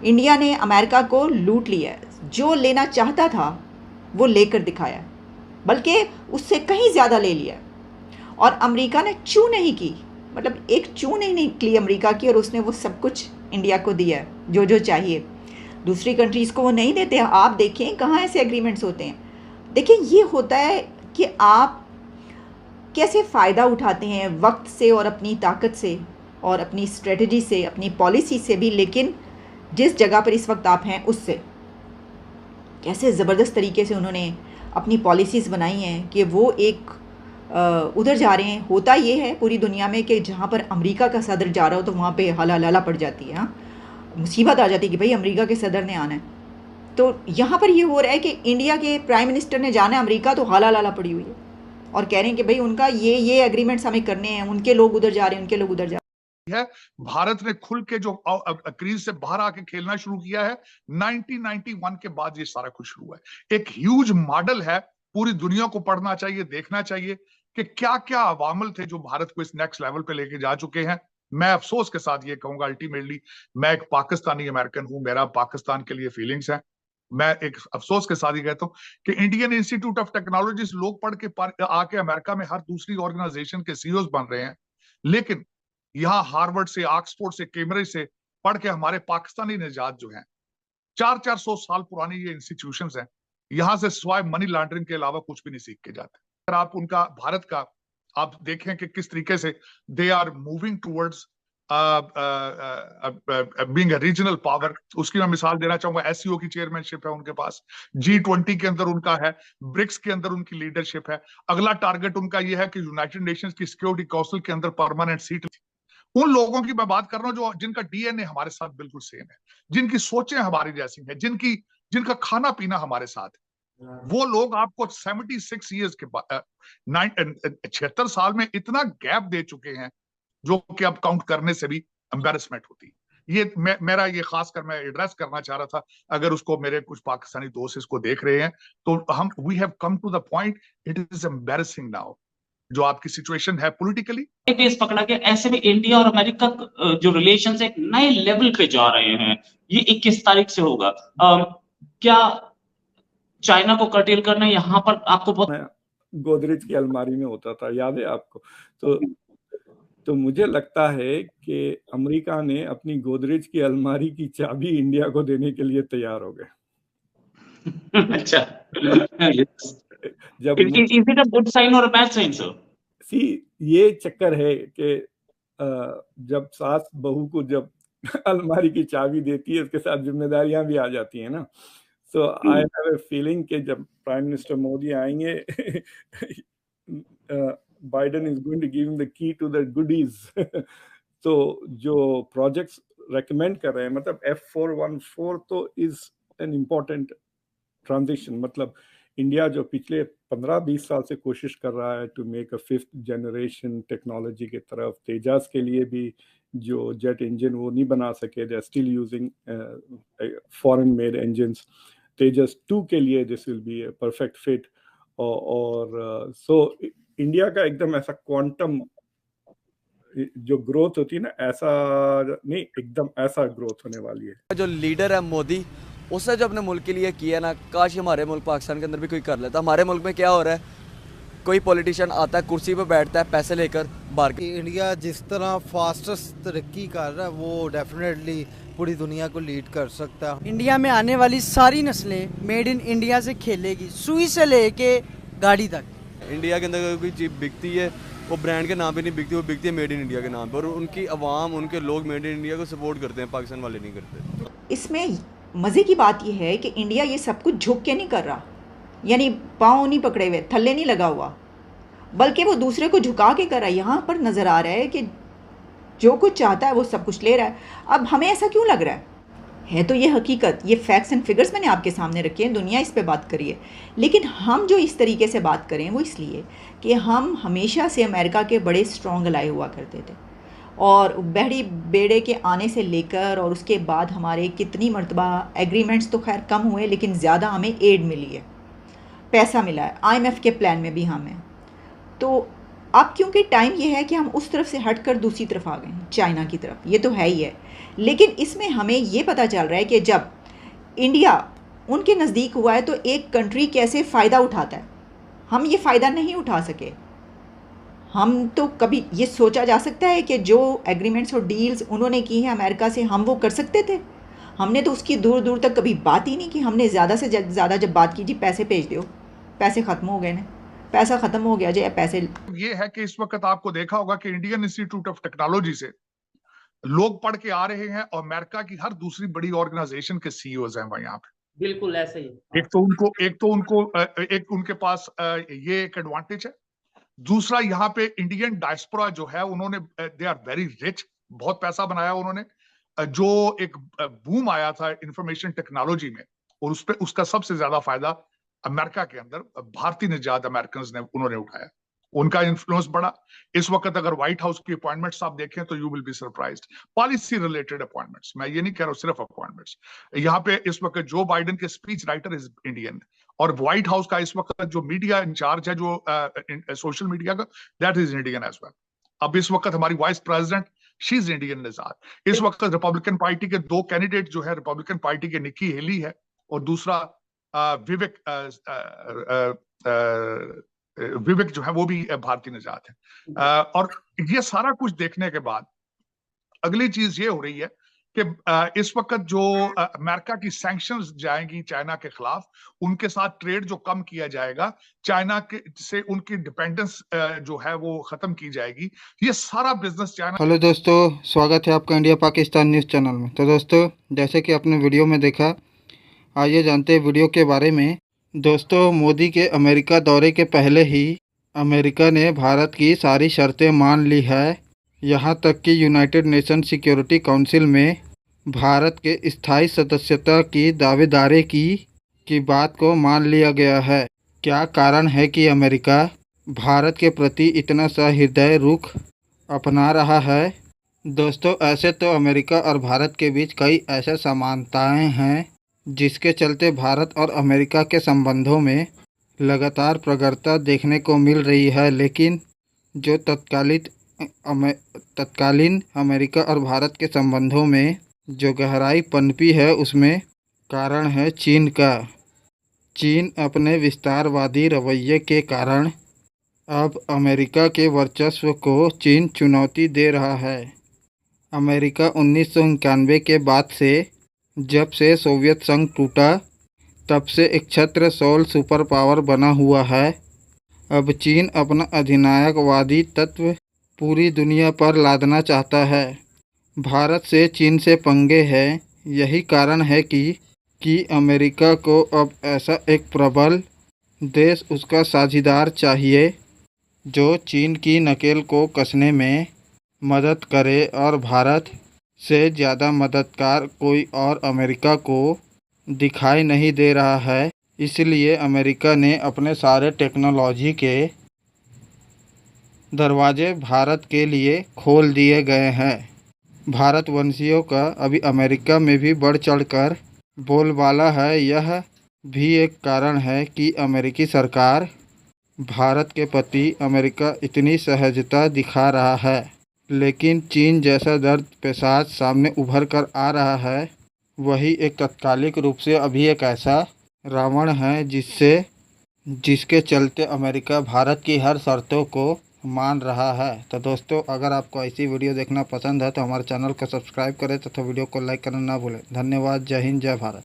India ने America को लूट लिया है। जो लेना चाहता था वो लेकर दिखाया, बल्कि उससे कहीं ज़्यादा ले लिया। और अमेरिका ने चू नहीं की, मतलब एक चू नहीं निकली अमेरिका की, और उसने वो सब कुछ इंडिया को दिया जो जो चाहिए। दूसरी कंट्रीज़ को वो नहीं देते। आप देखें कहाँ ऐसे एग्रीमेंट्स होते हैं। देखिए ये होता है कि आप कैसे फ़ायदा उठाते हैं वक्त से और अपनी ताकत से और अपनी स्ट्रेटजी से, अपनी पॉलिसी से भी, लेकिन जिस जगह पर इस वक्त आप हैं उससे कैसे ज़बरदस्त तरीके से उन्होंने अपनी पॉलिसीज़ बनाई हैं कि वो एक उधर जा रहे हैं। होता ये है पूरी दुनिया में कि जहाँ पर अमेरिका का सदर जा रहा हो तो वहाँ पे हला लाला पड़ जाती है। हाँ, मुसीबत आ जाती है कि भाई अमेरिका के सदर ने आना है। तो यहाँ पर ये हो रहा है कि इंडिया के प्राइम मिनिस्टर ने जाना है अमेरिका, तो हाला लाला पड़ी हुई है और कह रहे हैं कि भाई उनका ये एग्रीमेंट्स हमें करने हैं, उनके लोग उधर जा रहे हैं, उनके लोग उधर जा है। भारत ने खुल के जो क्रीज से बाहर आके खेलना शुरू किया है 1991 के बाद, ये सारा कुछ शुरू है। एक ह्यूज मॉडल है, पूरी दुनिया को पढ़ना चाहिए, देखना चाहिए कि क्या क्या अवामल थे जो भारत को इस नेक्स्ट लेवल पे लेके जा चुके हैं। मैं अफसोस के साथ ये कहूंगा, अल्टीमेटली मैं एक पाकिस्तानी अमेरिकन हूं, मेरा पाकिस्तान के लिए फीलिंग्स है। मैं एक अफसोस के साथ ही कहता हूं कि इंडियन इंस्टीट्यूट ऑफ टेक्नोलॉजी लोग पढ़ के आके अमेरिका में हर दूसरी ऑर्गेनाइजेशन के सीईओ बन रहे हैं, लेकिन यहाँ हार्वर्ड से, ऑक्सफोर्ड से, कैम्ब्रिज से पढ़ के हमारे पाकिस्तानी निजात जो हैं, 400-400 साल पुरानी ये इंस्टीट्यूशंस हैं, यहां से सिवाय मनी लॉन्ड्रिंग के अलावा कुछ भी नहीं सीख के जाते। अगर आप उनका भारत का आप देखें कि किस तरीके से they are moving towards being a regional power, उसकी मैं मिसाल देना चाहूंगा। एससीओ की चेयरमैनशिप है उनके पास, G20 के अंदर उनका है, ब्रिक्स के अंदर उनकी लीडरशिप है। अगला टारगेट उनका यह है कि यूनाइटेड नेशंस की सिक्योरिटी काउंसिल के अंदर परमानेंट सीट। उन लोगों की मैं बात कर रहा हूं जो जिनका डीएनए हमारे साथ बिल्कुल सेम है, जिनकी सोचें हमारी जैसी हैं, जिनका खाना पीना हमारे साथ है। वो लोग आपको 76 ईयर्स के बाद 76 साल में इतना गैप दे चुके हैं जो कि अब काउंट करने से भी एम्बेरसमेंट होती है। ये मेरा ये खासकर मैं एड्रेस करना चाह रहा था। अगर उसको मेरे कुछ पाकिस्तानी दोस्त इसको देख रहे हैं तो हम we have come to the point, it is embarrassing now जो आपकी सिचुएशन है पॉलिटिकली। बेस पकड़ा गया। ऐसे में इंडिया और अमेरिका जो रिलेशन एक नए लेवल पे जा रहे हैं। ये 21 तारीख से होगा। क्या चाइना को कर्टेल करना यहाँ पर आपको बहुत गोदरेज की अलमारी में होता था, याद है आपको? तो मुझे लगता है कि अमेरिका ने अपनी गोदरेज की अलमारी की चाबी इंडिया को देने के लिए तैयार हो गए। अच्छा, जब is it a good sign or a bad sign sir? ये चक्कर है कि जब सास बहू को जब अलमारी की चाबी देती है, उसके साथ जिम्मेदारियां भी आ जाती है ना। सो आई हैव ए फीलिंग कि जब प्राइम मिनिस्टर मोदी आएंगे Biden is going to give him the key to the goodies. तो जो प्रोजेक्ट्स रेकमेंड कर रहे हैं, मतलब F414 तो इज एन इम्पोर्टेंट ट्रांजिशन। मतलब इंडिया जो पिछले 15-20 साल से कोशिश कर रहा है to make a 5th generation technology की तरफ, तेजास के लिए भी जो जेट इंजन वो नहीं बना सके, they are still using foreign made engines. Tejas 2 के लिए this will be a perfect fit. और सो इंडिया का एकदम ऐसा क्वांटम जो ग्रोथ होती है ना, ऐसा नहीं, एकदम ऐसा ग्रोथ होने वाली है। जो लीडर है मोदी, उसने जो अपने मुल्क के लिए किया ना, काश हमारे मुल्क पाकिस्तान के अंदर भी कोई कर लेता। हमारे मुल्क में क्या हो रहा है, कोई पॉलिटिशियन आता है, कुर्सी पे बैठता है, पैसे लेकर बाहर। इंडिया जिस तरह फास्टेस्ट तरक्की कर रहा है, वो डेफिनेटली पूरी दुनिया को लीड कर सकता है। इंडिया में आने वाली सारी नस्लें मेड इन इंडिया से खेलेगी, सुई से लेके गाड़ी तक। इंडिया के अंदर कोई चीज़ बिकती है वो ब्रांड के नाम पे नहीं बिकती, वो बिकती है मेड इन इंडिया के नाम पे, और उनकी आवाम, उनके लोग मेड इन इंडिया को सपोर्ट करते हैं, पाकिस्तान वाले नहीं करते। इसमें मज़े की बात यह है कि इंडिया ये सब कुछ झुक के नहीं कर रहा, यानी पाँव नहीं पकड़े हुए, थल्ले नहीं लगा हुआ, बल्कि वो दूसरे को झुका के कर रहा है। यहाँ पर नज़र आ रहा है कि जो कुछ चाहता है वो सब कुछ ले रहा है। अब हमें ऐसा क्यों लग रहा है तो ये हकीकत, ये फैक्ट्स एंड फिगर्स मैंने आपके सामने रखे हैं, दुनिया इस पे बात करी है। लेकिन हम जो इस तरीके से बात करें वो इसलिए कि हम हमेशा से अमेरिका के बड़े स्ट्रॉन्ग अलाए हुआ करते थे, और बहरी बेड़े के आने से लेकर और उसके बाद हमारे कितनी मरतबा एग्रीमेंट्स तो खैर कम हुए, लेकिन ज़्यादा हमें एड मिली है, पैसा मिला है, IMF के प्लान में भी हम हैं। तो अब क्योंकि टाइम ये है कि हम उस तरफ से हटकर दूसरी तरफ आ गए हैं, चाइना की तरफ, ये तो है ही है। लेकिन इसमें हमें ये पता चल रहा है कि जब इंडिया उनके नज़दीक हुआ है तो एक कंट्री कैसे फ़ायदा उठाता है। हम ये फ़ायदा नहीं उठा सके। हम तो कभी ये सोचा जा सकता है कि जो एग्रीमेंट्स और डील्स उन्होंने की हैं अमेरिका से, हम वो कर सकते थे? हमने तो उसकी दूर दूर तक कभी बात ही नहीं की। हमने ज़्यादा से ज़्यादा जब बात की, जी पैसे भेज दो, पैसे ख़त्म हो गए ना, पैसा ख़त्म हो गया जी, पैसे। ये है कि इस वक्त आपको देखा होगा कि इंडियन इंस्टीट्यूट ऑफ टेक्नोलॉजी से लोग पढ़ के आ रहे हैं और अमेरिका की हर दूसरी बड़ी ऑर्गेनाइजेशन के सीईओज हैं वहां यहाँ पे। बिल्कुल ऐसे ही। एक तो उनके पास ये एक एडवांटेज है। दूसरा, यहाँ पे इंडियन डायस्पोरा जो है उन्होंने, दे आर वेरी रिच, बहुत पैसा बनाया उन्होंने। जो एक बूम आया था इंफॉर्मेशन टेक्नोलॉजी में, और उसका सबसे ज्यादा फायदा अमेरिका के अंदर भारतीय निजात अमेरिकन ने उन्होंने उठाया। उनका इन्फ्लुएंस बढ़ा। इस वक्त अगर व्हाइट हाउस की अपॉइंटमेंट्स आप देखें तो you will be surprised. Policy related appointments, मैं ये नहीं कह रहा हूं सिर्फ अपॉइंटमेंट्स। यहाँ पे इस वक्त जो बाइडेन के स्पीच राइटर इज इंडियन, और व्हाइट हाउस का इस वक्त जो मीडिया इंचार्ज है, जो सोशल मीडिया का, that is Indian as well. अब इस वक्त हमारी vice president, she is Indian निजात। इस वक्त रिपब्लिकन पार्टी के दो कैंडिडेट जो है, रिपब्लिकन पार्टी के निक्की हेली है और दूसरा विवेक जो है वो भी भारतीय निजात है। और ये सारा कुछ देखने के बाद अगली चीज ये हो रही है कि इस वक्त जो अमेरिका की सैंक्शंस जाएंगी चाइना के खिलाफ, उनके साथ ट्रेड जो कम किया जाएगा, चाइना के से उनकी डिपेंडेंस जो है वो खत्म की जाएगी। ये सारा बिजनेस चाइना। हेलो दोस्तों, स्वागत है आपका इंडिया पाकिस्तान न्यूज़ चैनल में। तो दोस्तों, जैसे कि आपने वीडियो में देखा, आइए जानते हैं वीडियो के बारे में। दोस्तों, मोदी के अमेरिका दौरे के पहले ही अमेरिका ने भारत की सारी शर्तें मान ली है। यहाँ तक कि यूनाइटेड नेशन सिक्योरिटी काउंसिल में भारत के स्थायी सदस्यता की दावेदारी की बात को मान लिया गया है। क्या कारण है कि अमेरिका भारत के प्रति इतना सहृदय रुख अपना रहा है? दोस्तों, ऐसे तो अमेरिका और भारत के बीच कई ऐसे समानताएं हैं जिसके चलते भारत और अमेरिका के संबंधों में लगातार प्रगति देखने को मिल रही है। लेकिन जो तत्कालीन अमेरिका और भारत के संबंधों में जो गहराई पनपी है, उसमें कारण है चीन का। चीन अपने विस्तारवादी रवैये के कारण अब अमेरिका के वर्चस्व को चीन चुनौती दे रहा है। अमेरिका 1991 के बाद से, जब से सोवियत संघ टूटा, तब से एक छत्रछाया सुपर पावर बना हुआ है। अब चीन अपना अधिनायकवादी तत्व पूरी दुनिया पर लादना चाहता है। भारत से चीन से पंगे हैं। यही कारण है कि अमेरिका को अब ऐसा एक प्रबल देश, उसका साझीदार चाहिए जो चीन की नकेल को कसने में मदद करे, और भारत से ज़्यादा मददगार कोई और अमेरिका को दिखाई नहीं दे रहा है। इसलिए अमेरिका ने अपने सारे टेक्नोलॉजी के दरवाजे भारत के लिए खोल दिए गए हैं। भारतवंशियों का अभी अमेरिका में भी बढ़ चढ़कर बोलबाला है। यह भी एक कारण है कि अमेरिकी सरकार भारत के प्रति अमेरिका इतनी सहजता दिखा रहा है। लेकिन चीन जैसा दर्द पिशाच सामने उभर कर आ रहा है, वही एक तत्कालिक रूप से अभी एक ऐसा रावण है जिसके चलते अमेरिका भारत की हर शर्तों को मान रहा है। तो दोस्तों, अगर आपको ऐसी वीडियो देखना पसंद है तो हमारे चैनल को सब्सक्राइब करें तथा वीडियो को लाइक करना ना भूलें। धन्यवाद। जय हिंद, जय भारत।